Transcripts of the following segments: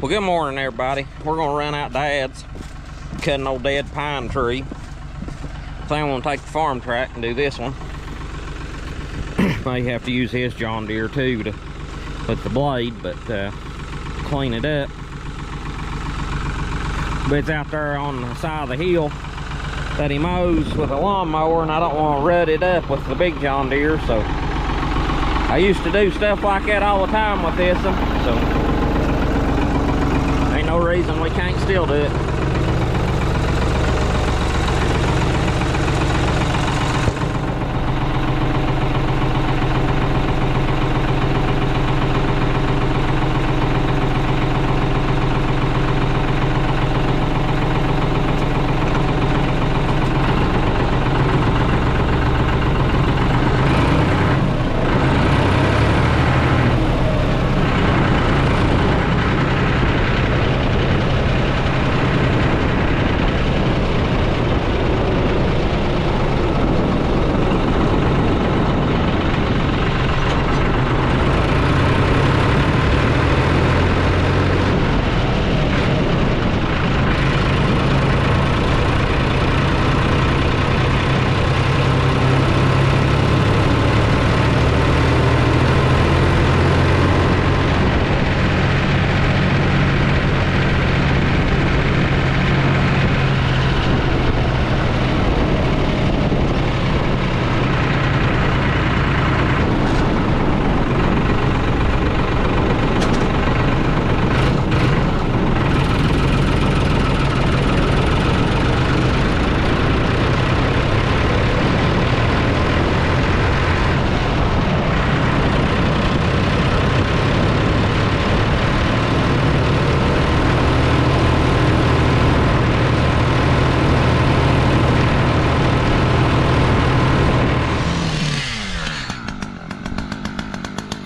Well, good morning, everybody. We're gonna run out Dad's, cut an old dead pine tree. I think I'm gonna take the Farmtrac and do this one. May have to use his John Deere too to with the blade, but clean it up. But it's out there on the side of the hill that he mows with a lawnmower, and I don't want to rut it up with the big John Deere, so I used to do stuff like that all the time with this one, so ain't no reason we can't still do it.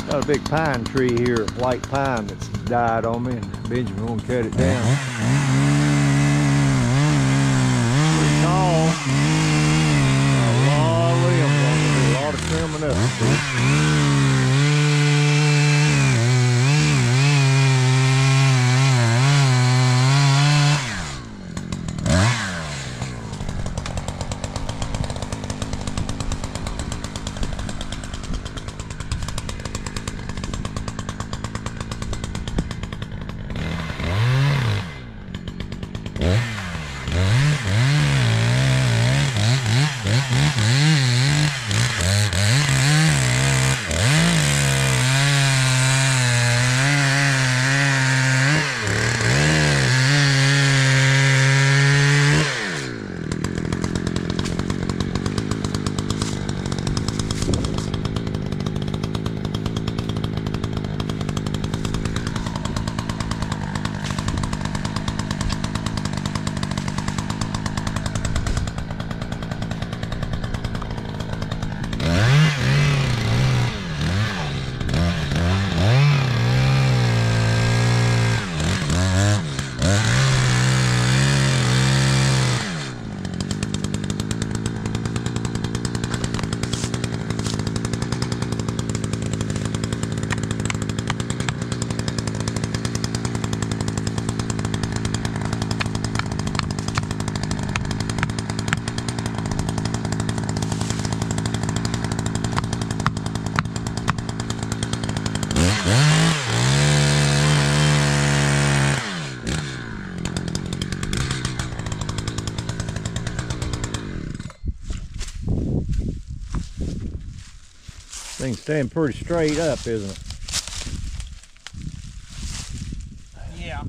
Got a big pine tree here, white pine that's died on me, and Benjamin gonna cut it down. Pretty tall. Got a lot of limbs on it, do a lot of trimming up. Thing's staying pretty straight up, isn't it? Yeah.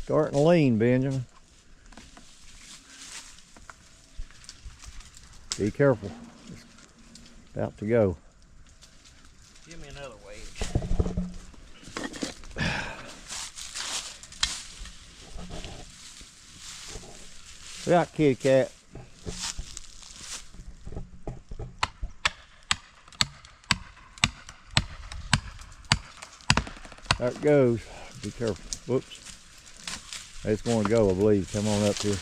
Starting to lean, Benjamin. Be careful. It's about to go. Give me another wedge. We got kitty cat. There it goes. Be careful. Whoops. It's going to go, I believe. Come on up here.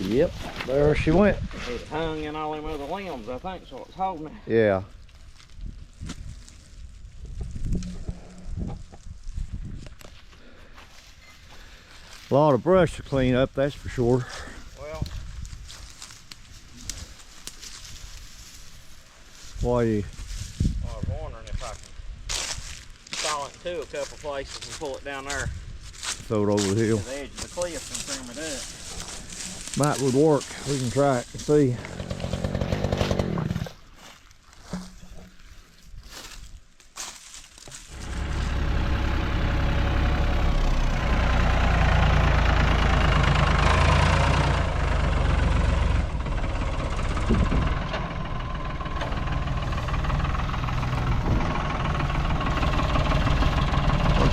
Yep, there she went. It hung in all them other limbs, I think, so it's holding it. Yeah. A lot of brush to clean up, that's for sure. Well, Why you? I was wondering if I can saw it to a couple places and pull it down there Throw it over the hill. to the edge of the cliff and trim it up. Might would work. We can try it and see.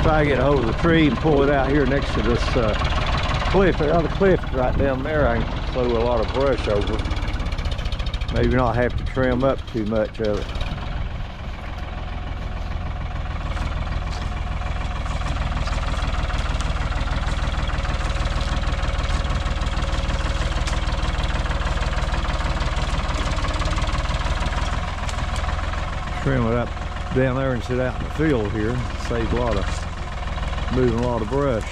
Try to get a hold of the tree and pull it out here next to this cliff. The cliff right down there, I can throw a lot of brush over. Maybe not have to trim up too much of it. Trim it up down there and sit out in the field here. Save a lot of moving a lot of brush.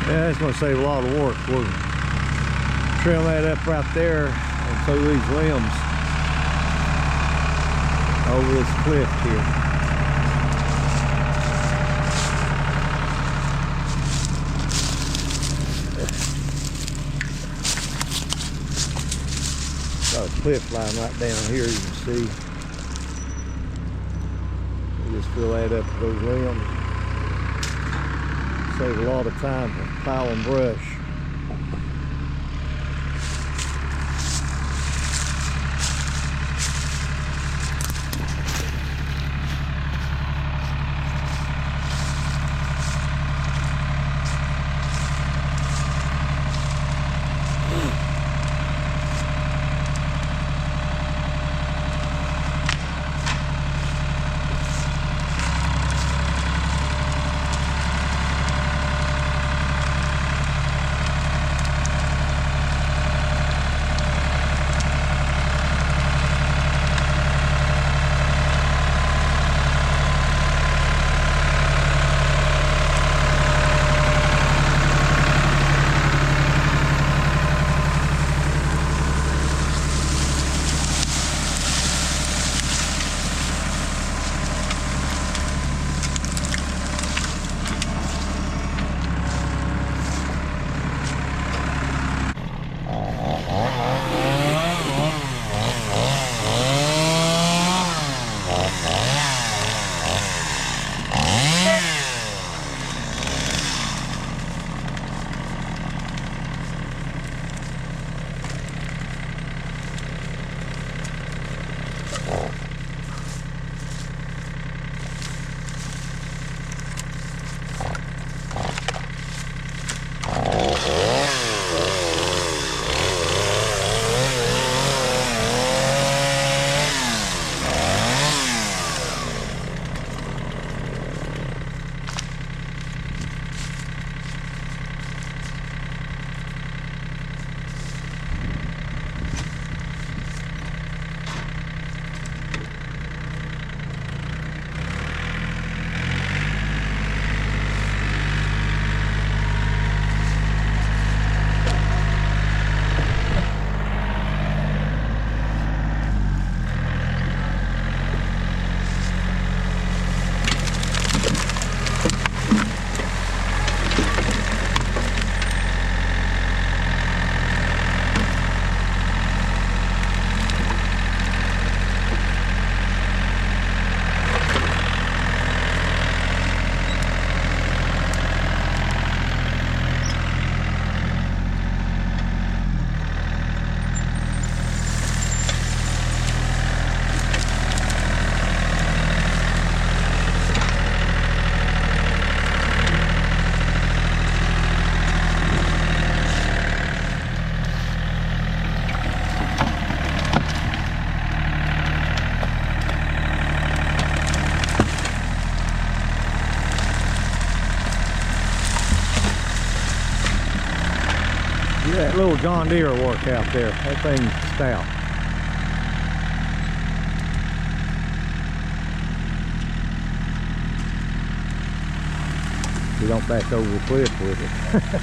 Yeah, it's going to save a lot of work. We'll trim that up right there and throw these limbs over this cliff here. Got a cliff line right down here, you can see. We just fill that up with those limbs. Save a lot of time for piling brush. That little John Deere work out there. That thing's stout. You don't back over the cliff with it.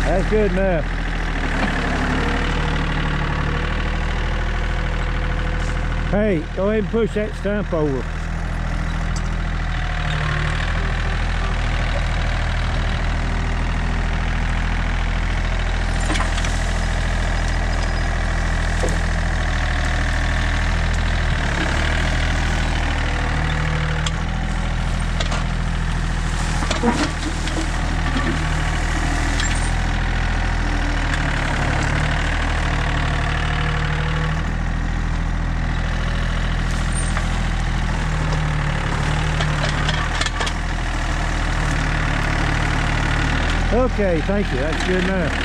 That's good enough. Hey, go ahead and push that stump over. Okay, thank you. That's good enough.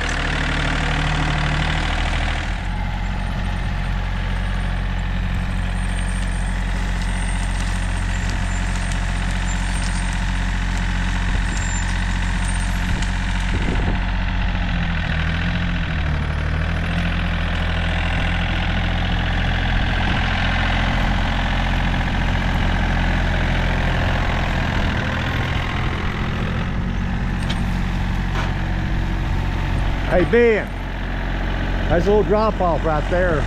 Hey Ben, that's a little drop off right there.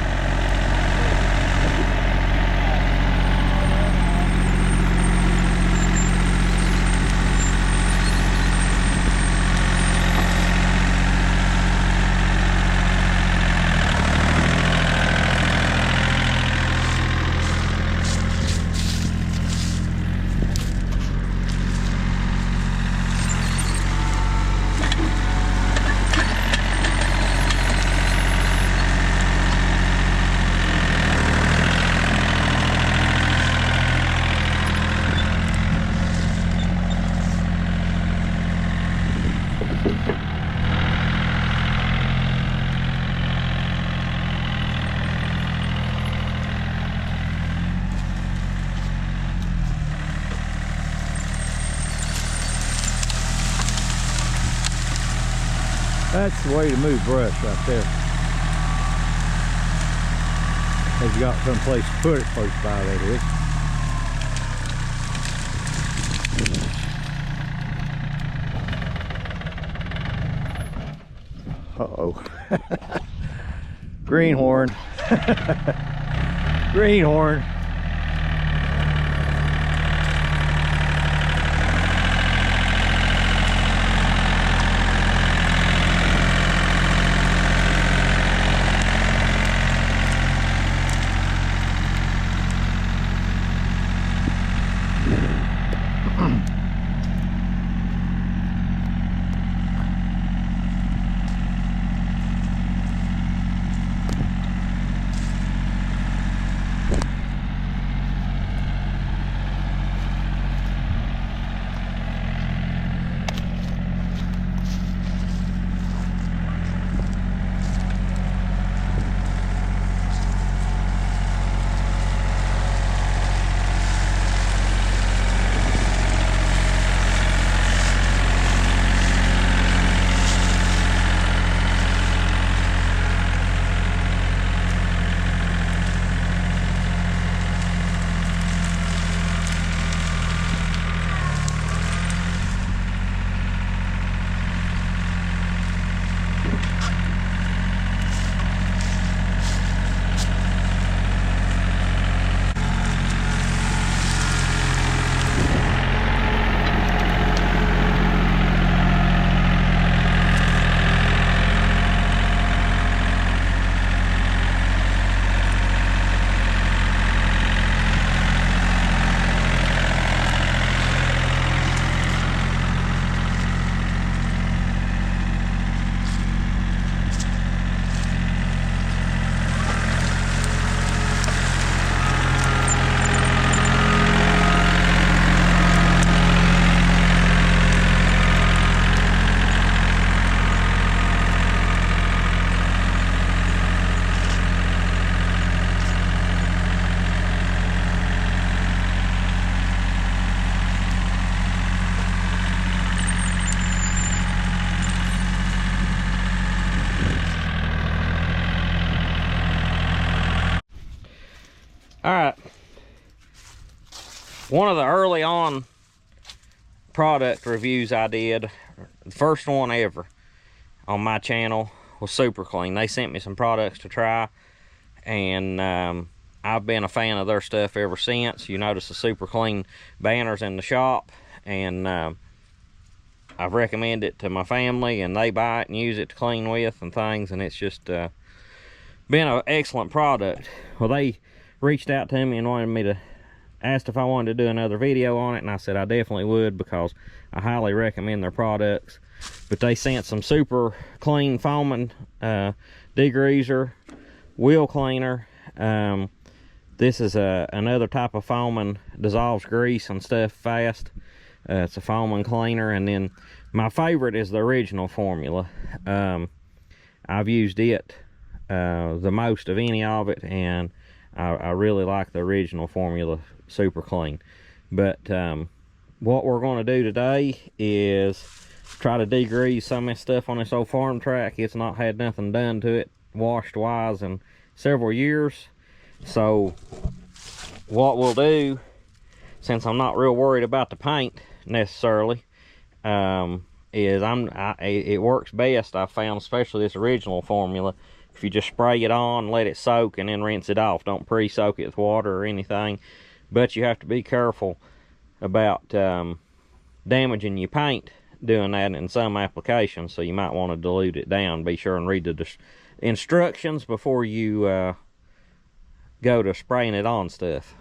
That's the way to move brush right there. If you got some place to put it close by, that is. Uh-oh. Greenhorn. Greenhorn. one of the early on product reviews I did, the first one ever on my channel, was SuperClean. They sent me some products to try, and I've been a fan of their stuff ever since. You notice the SuperClean banners in the shop, and I've recommended it to my family, and they buy it and use it to clean with and things, and it's just been an excellent product. Well, they reached out to me and wanted me to, asked if I wanted to do another video on it, and I said I definitely would, because I highly recommend their products. But they sent some SuperClean foaming degreaser, wheel cleaner. This is another type of foaming, dissolves grease and stuff fast. It's a foaming cleaner. And then my favorite is the original formula. I've used it the most of any of it, and I really like the original formula, SuperClean. But what we're going to do today is try to degrease some of this stuff on this old Farmtrac. It's not had nothing done to it washed wise in several years. So what we'll do, since I'm not real worried about the paint necessarily, is it works best, I found, especially this original formula, if you just spray it on, let it soak, and then rinse it off. Don't pre-soak it with water or anything. But you have to be careful about damaging your paint doing that in some applications, so you might want to dilute it down. Be sure and read the instructions before you go to spraying it on stuff.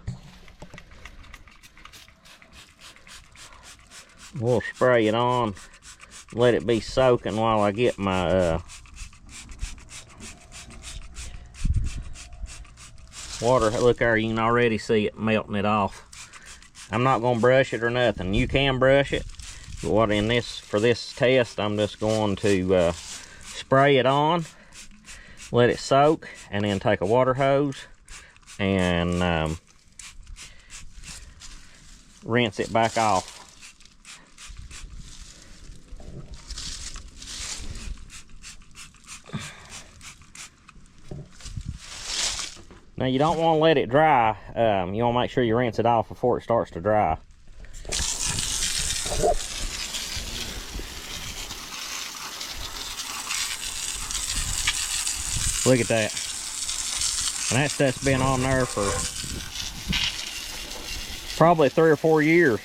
We'll spray it on, let it be soaking while I get my water. Look there, you can already see it melting it off. I'm not going to brush it or nothing. You can brush it, but what for this test, I'm just going to spray it on, let it soak, and then take a water hose and rinse it back off. Now, you don't want to let it dry. You want to make sure you rinse it off before it starts to dry. Look at that. And that stuff's been on there for probably 3 or 4 years.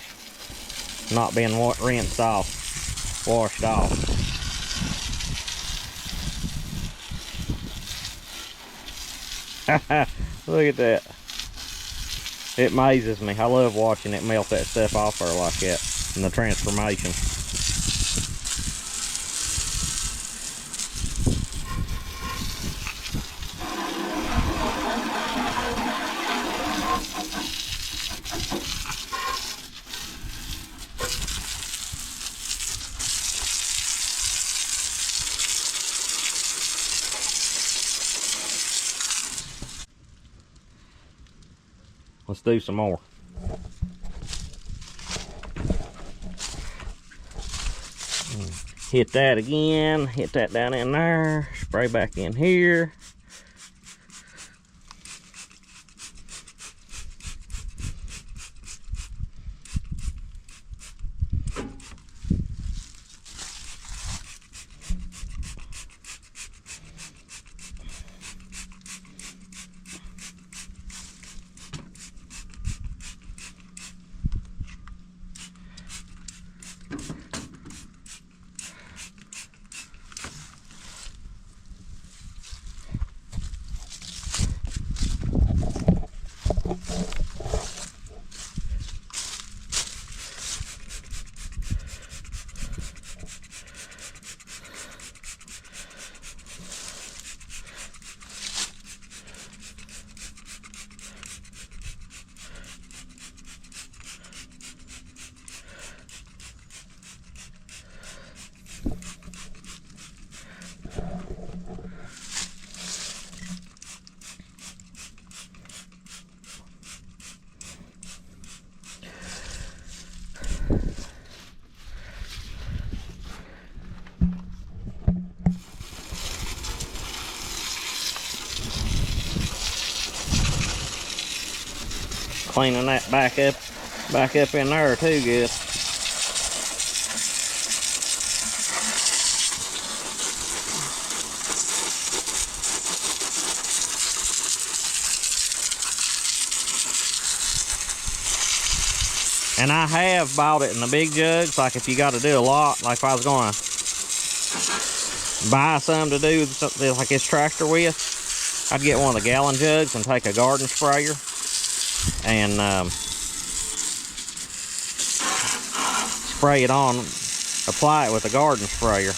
Not being rinsed off, washed off. Look at that. It amazes me. I love watching it melt that stuff off there like that, and the transformation. Let's do some more. Hit that again, hit that down in there, spray back in here. Cleaning that back up Back up in there too good. And I have bought it in the big jugs, like if you got to do a lot, like if I was going to buy some to do something like this tractor with, I'd get one of the gallon jugs and take a garden sprayer and spray it on, apply it with a garden sprayer.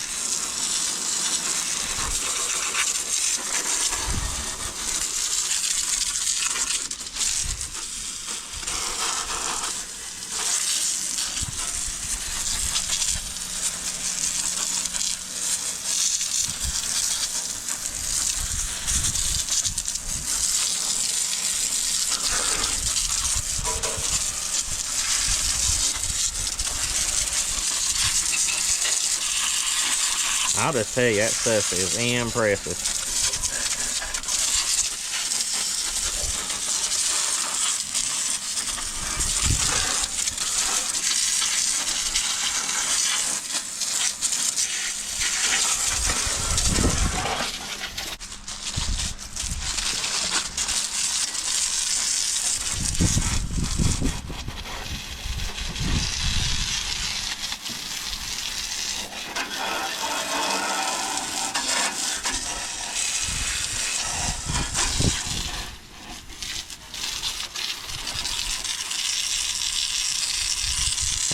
I'll just tell you, that stuff is impressive.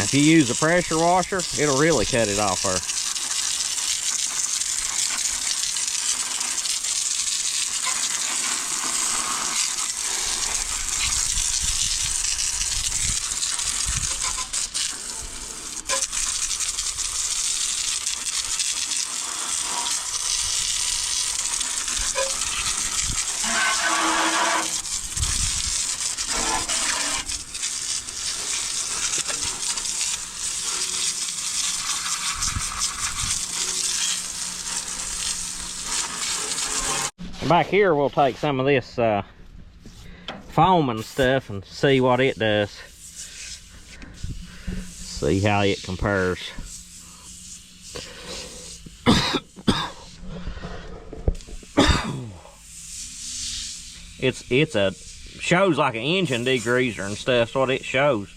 If you use a pressure washer, it'll really cut it off there. Back here we'll take some of this foam and stuff and see what it does. See how it compares. It's a shows like an engine degreaser and stuff. That's what it shows.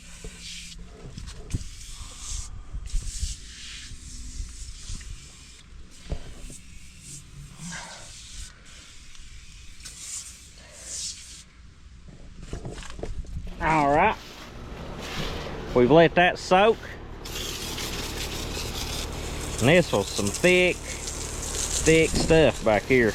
All right, we've let that soak, and this was some thick stuff back here.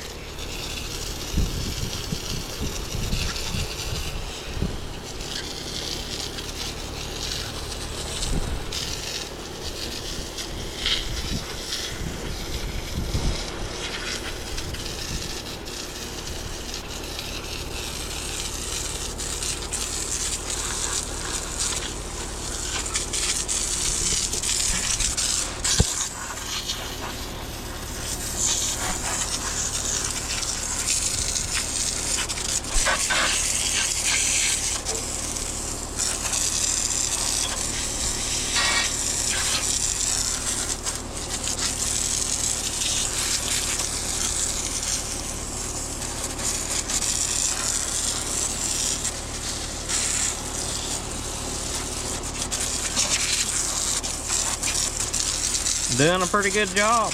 Doing a pretty good job. I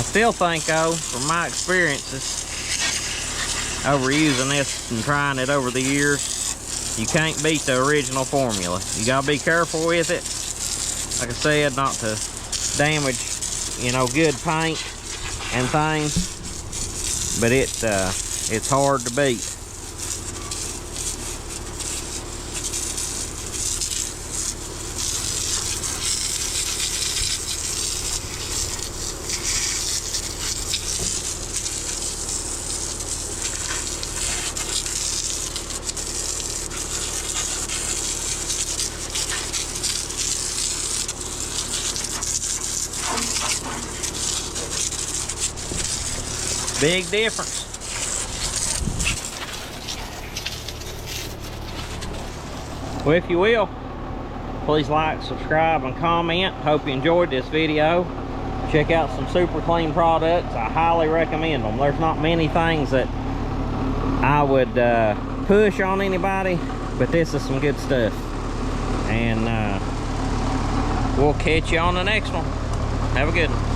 still think though, from my experiences over using this and trying it over the years, you can't beat the original formula. You gotta be careful with it, like I said, not to damage, you know, good paint and things, but it's hard to beat. Big difference. Well, if you will, please like, subscribe, and comment. Hope you enjoyed this video. Check out some SuperClean products. I highly recommend them. There's not many things that I would push on anybody, but this is some good stuff. And we'll catch you on the next one. Have a good one.